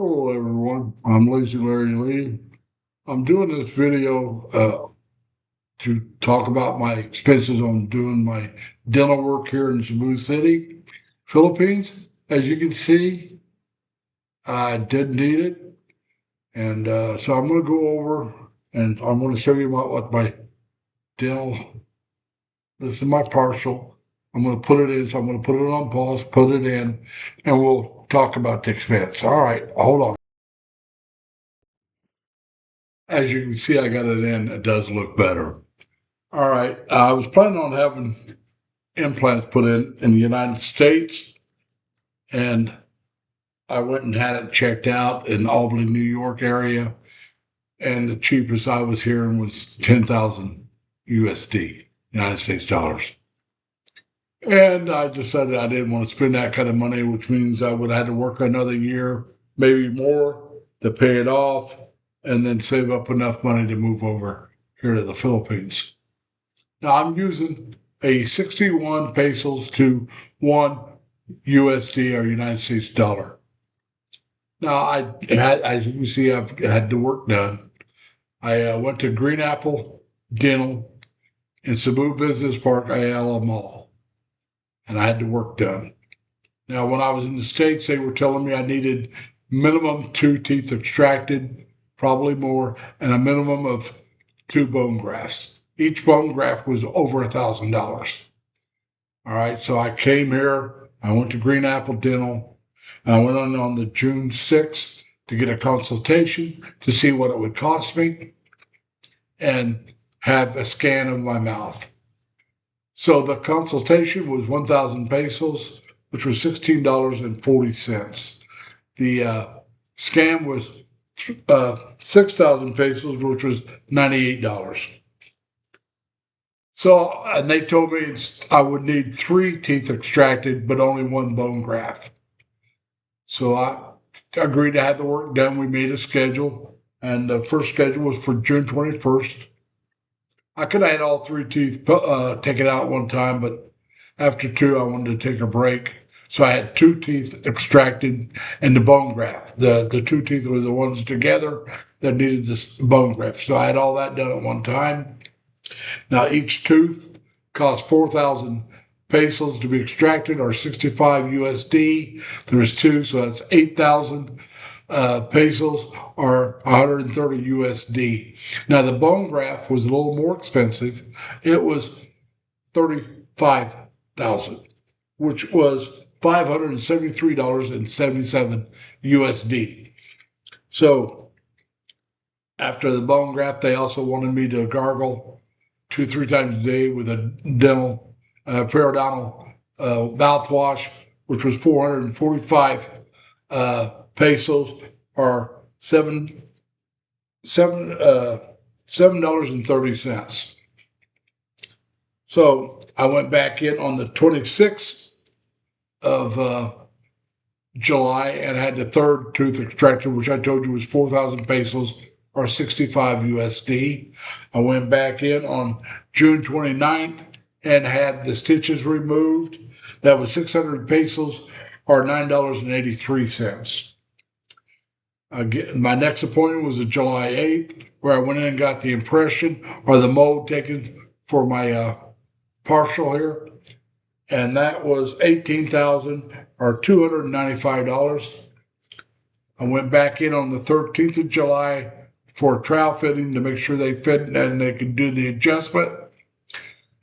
Hello everyone, I'm Lazy Larry Lee. I'm doing this video to talk about my expenses on doing my dental work here in Cebu City, Philippines. As you can see, I did need it, and so I'm going to go over and I'm going to show you what my dental. This is my partial. I'm going to put it in, so I'm going to put it on pause, put it in, and we'll talk about the expense. All right, hold on. As you can see, I got it in. It does look better. All right. I was planning on having implants put in the United States, and I went and had it checked out in Albany, New York area, and the cheapest I was hearing was 10,000 USD, United States dollars. And I decided I didn't want to spend that kind of money, which means I would have had to work another year, maybe more, to pay it off, and then save up enough money to move over here to the Philippines. Now I'm using a 61 pesos to 1 USD or United States dollar. Now as you can see, I've had the work done. I went to Green Apple Dental in Cebu Business Park, Ayala Mall, and I had the work done. Now, when I was in the States, they were telling me I needed minimum 2 teeth extracted, probably more, and a minimum of 2 bone grafts. Each bone graft was over $1,000. All right, so I came here. I went to Green Apple Dental. And I went on the June 6th to get a consultation to see what it would cost me and have a scan of my mouth. So the consultation was 1,000 pesos, which was $16.40. The scan was 6,000 pesos, which was $98. So, and they told me I would need 3 teeth extracted, but only 1 bone graft. So I agreed to have the work done. We made a schedule, and the first schedule was for June 21st. I could have had all 3 teeth taken out at one time, but after 2, I wanted to take a break. So I had 2 teeth extracted and the bone graft. The 2 teeth were the ones together that needed this bone graft. So I had all that done at one time. Now each tooth cost 4,000 pesos to be extracted, or 65 USD. There's 2, so that's 8,000 pesos, or 130 USD. Now the bone graft was a little more expensive. It was 35,000, which was $573.77 USD. So after the bone graft, they also wanted me to gargle 2-3 times a day with a dental periodontal mouthwash, which was 445 pesos, or $7.30. So I went back in on the 26th of July and had the third tooth extracted, which I told you was 4,000 pesos, or 65 USD. I went back in on June 29th and had the stitches removed. That was 600 pesos, or $9.83. My next appointment was July 8th, where I went in and got the impression or the mold taken for my partial here, and that was 18,000, or $295. I went back in on the 13th of July for a trial fitting to make sure they fit and they could do the adjustment,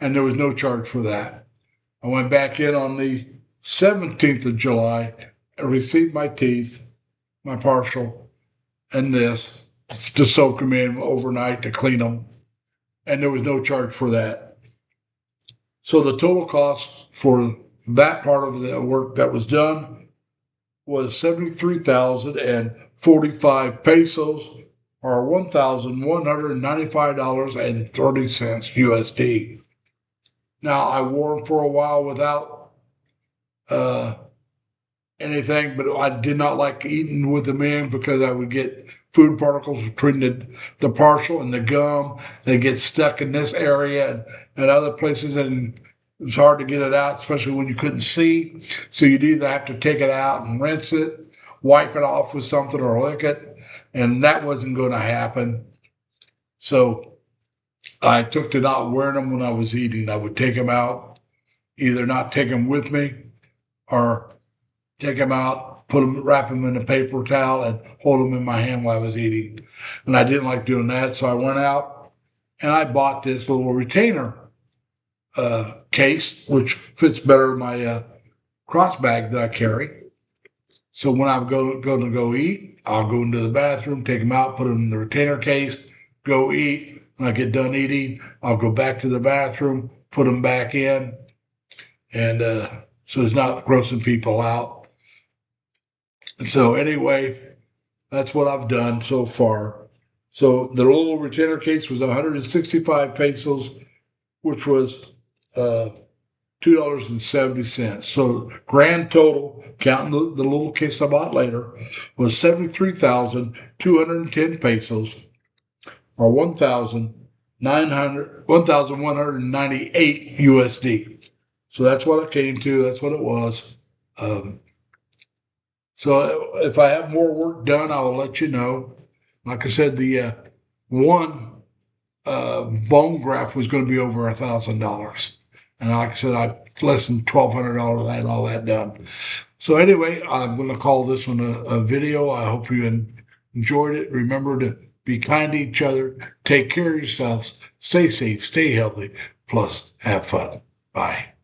and there was no charge for that. I went back in on the 17th of July and received my teeth, my partial, and this to soak them in overnight to clean them, and there was no charge for that. So the total cost for that part of the work that was done was 73,045 pesos, or $1,195.30 USD. Now I wore them for a while without anything, but I did not like eating with them in because I would get food particles between the partial and the gum. They get stuck in this area and other places, and it's hard to get it out, especially when you couldn't see. So you'd either have to take it out and rinse it, wipe it off with something or lick it, and that wasn't going to happen. So I took to not wearing them when I was eating. I would take them out, either not take them with me or take them out, wrap them in a paper towel, and hold them in my hand while I was eating. And I didn't like doing that, so I went out and I bought this little retainer case, which fits better in my cross bag that I carry. So when I'm going to go eat, I'll go into the bathroom, take them out, put them in the retainer case, go eat. When I get done eating, I'll go back to the bathroom, put them back in, and so it's not grossing people out. So anyway, that's what I've done so far. So the little retainer case was 165 pesos, which was $2.70. So grand total, counting the little case I bought later, was 73,210 pesos, or 1,198 USD. So that's what it came to. That's what it was. So if I have more work done, I will let you know. Like I said, the one bone graft was going to be over $1,000. And like I said, I less than $1,200. I had all that done. So anyway, I'm going to call this one a video. I hope you enjoyed it. Remember to be kind to each other. Take care of yourselves. Stay safe. Stay healthy. Plus, have fun. Bye.